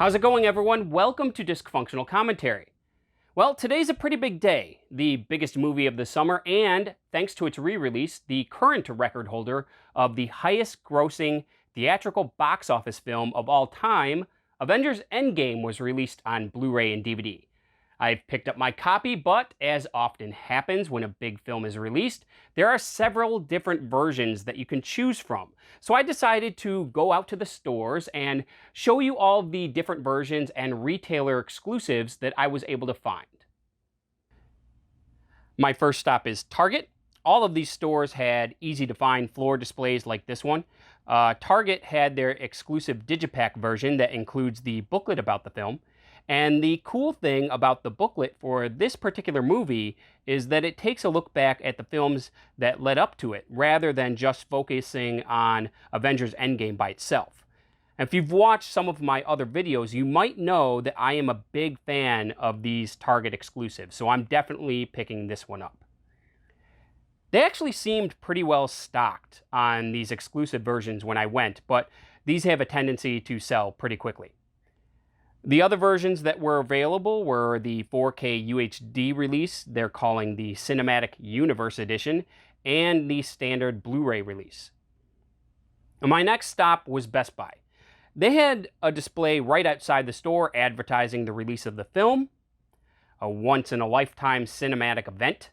How's it going, everyone? Welcome to Dysfunctional Commentary. Well, today's a pretty big day, the biggest movie of the summer, and thanks to its re-release, the current record holder of the highest grossing theatrical box office film of all time, Avengers Endgame, was released on Blu-ray and DVD. I've picked up my copy, but as often happens when a big film is released, there are several different versions that you can choose from. So I decided to go out to the stores and show you all the different versions and retailer exclusives that I was able to find. My first stop is Target. All of these stores had easy-to-find floor displays like this one. Target had their exclusive Digipack version that includes the booklet about the film. And the cool thing about the booklet for this particular movie is that it takes a look back at the films that led up to it, rather than just focusing on Avengers Endgame by itself. And if you've watched some of my other videos, you might know that I am a big fan of these Target exclusives, so I'm definitely picking this one up. They actually seemed pretty well stocked on these exclusive versions when I went, but these have a tendency to sell pretty quickly. The other versions that were available were the 4K UHD release, they're calling the Cinematic Universe Edition, and the standard Blu-ray release. My next stop was Best Buy. They had a display right outside the store advertising the release of the film, a once-in-a-lifetime cinematic event.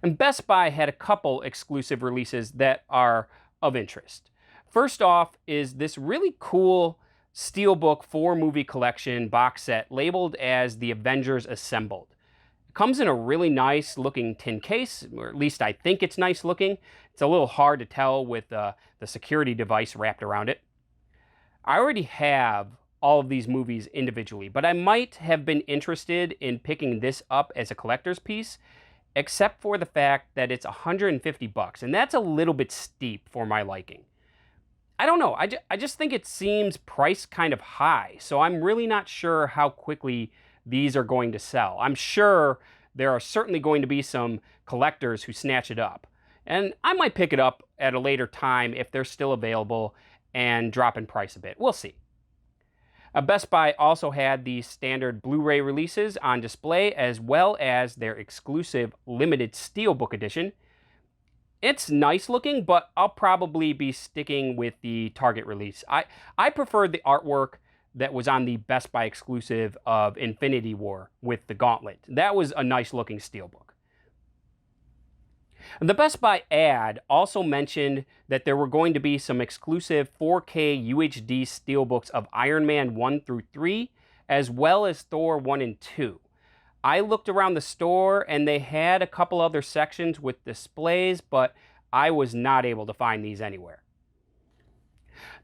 And Best Buy had a couple exclusive releases that are of interest. First off is this really cool SteelBook 4-movie collection box set labeled as the Avengers Assembled. It comes in a really nice looking tin case, or at least I think it's nice looking. It's a little hard to tell with the security device wrapped around it. I already have all of these movies individually, but I might have been interested in picking this up as a collector's piece, except for the fact that it's $150, and that's a little bit steep for my liking. I don't know, I just think it seems priced kind of high, so I'm really not sure how quickly these are going to sell. I'm sure there are certainly going to be some collectors who snatch it up, and I might pick it up at a later time if they're still available and drop in price a bit. We'll see. Best Buy also had the standard Blu-ray releases on display, as well as their exclusive limited SteelBook edition. It's nice looking, but I'll probably be sticking with the Target release. I preferred the artwork that was on the Best Buy exclusive of Infinity War with the gauntlet. That was a nice looking SteelBook. The Best Buy ad also mentioned that there were going to be some exclusive 4K UHD SteelBooks of Iron Man 1 through 3, as well as Thor 1 and 2. I looked around the store and they had a couple other sections with displays, but I was not able to find these anywhere.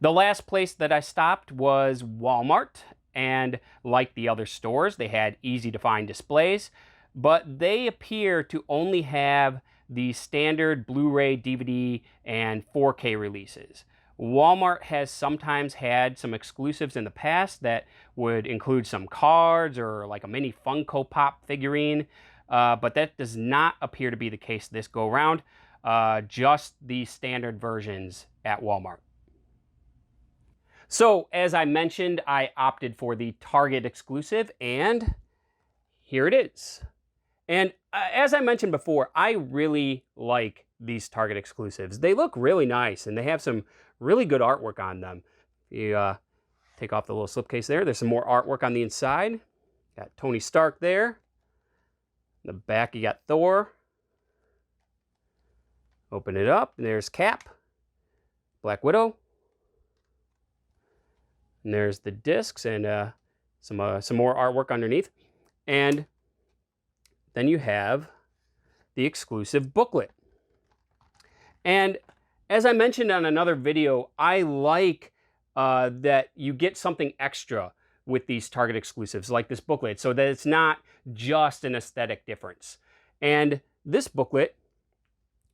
The last place that I stopped was Walmart, and like the other stores, they had easy to find displays, but they appear to only have the standard Blu-ray, DVD, and 4K releases. Walmart has sometimes had some exclusives in the past that would include some cards or like a mini Funko Pop figurine, but that does not appear to be the case this go around, just the standard versions at Walmart. So as I mentioned, I opted for the Target exclusive, and here it is. And as I mentioned before, I really like these Target exclusives. They look really nice, and they have some really good artwork on them. You take off the little slipcase there. There's some more artwork on the inside. Got Tony Stark there. In the back, you got Thor. Open it up, and there's Cap, Black Widow. And there's the discs and some more artwork underneath. And then you have the exclusive booklet. And as I mentioned on another video, I like that you get something extra with these Target exclusives, like this booklet, so that it's not just an aesthetic difference. And this booklet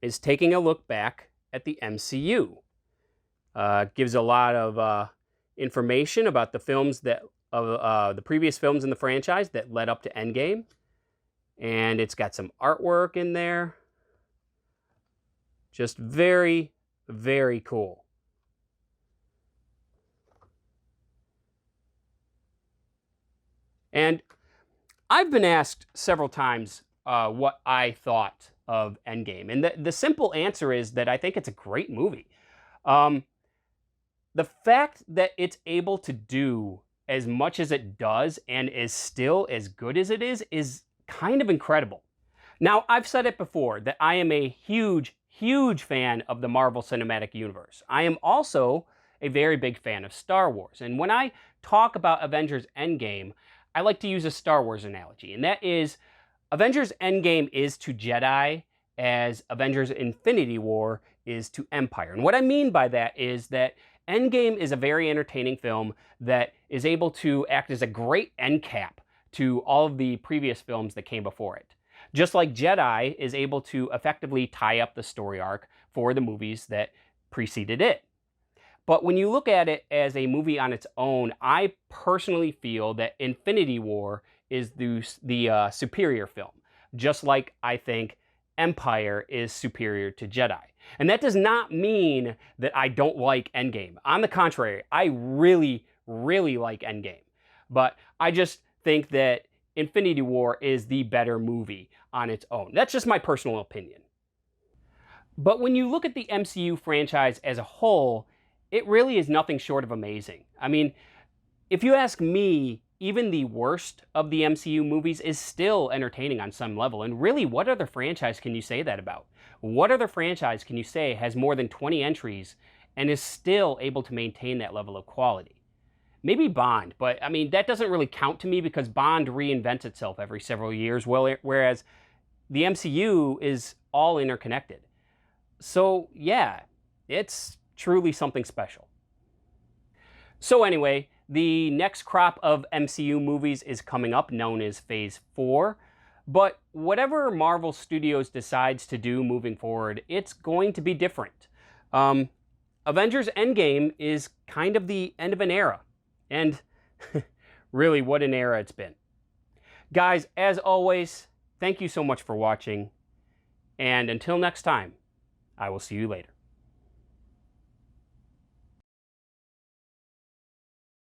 is taking a look back at the MCU. Gives a lot of information about the films that the previous films in the franchise that led up to Endgame. And it's got some artwork in there. Just very, very cool. And I've been asked several times what I thought of Endgame. And the simple answer is that I think it's a great movie. Um, the fact that it's able to do as much as it does and is still as good as it is kind of incredible. Now, I've said it before that I am a huge, huge fan of the Marvel Cinematic Universe. I am also a very big fan of Star Wars. And when I talk about Avengers Endgame, I like to use a Star Wars analogy, and that is Avengers Endgame is to Jedi as Avengers Infinity War is to Empire. And what I mean by that is that Endgame is a very entertaining film that is able to act as a great end cap to all of the previous films that came before it. Just like Jedi is able to effectively tie up the story arc for the movies that preceded it. But when you look at it as a movie on its own, I personally feel that Infinity War is the superior film, just like I think Empire is superior to Jedi. And that does not mean that I don't like Endgame. On the contrary, I really, really like Endgame. But I just think that Infinity War is the better movie on its own. That's just my personal opinion. But when you look at the MCU franchise as a whole, it really is nothing short of amazing. I mean, if you ask me, even the worst of the MCU movies is still entertaining on some level. And really, what other franchise can you say that about? What other franchise can you say has more than 20 entries and is still able to maintain that level of quality? Maybe Bond, but I mean, that doesn't really count to me because Bond reinvents itself every several years, whereas the MCU is all interconnected. So yeah, it's truly something special. So anyway, the next crop of MCU movies is coming up, known as Phase 4. But whatever Marvel Studios decides to do moving forward, it's going to be different. Avengers Endgame is kind of the end of an era. And really, what an era it's been. Guys, as always, thank you so much for watching. And until next time, I will see you later.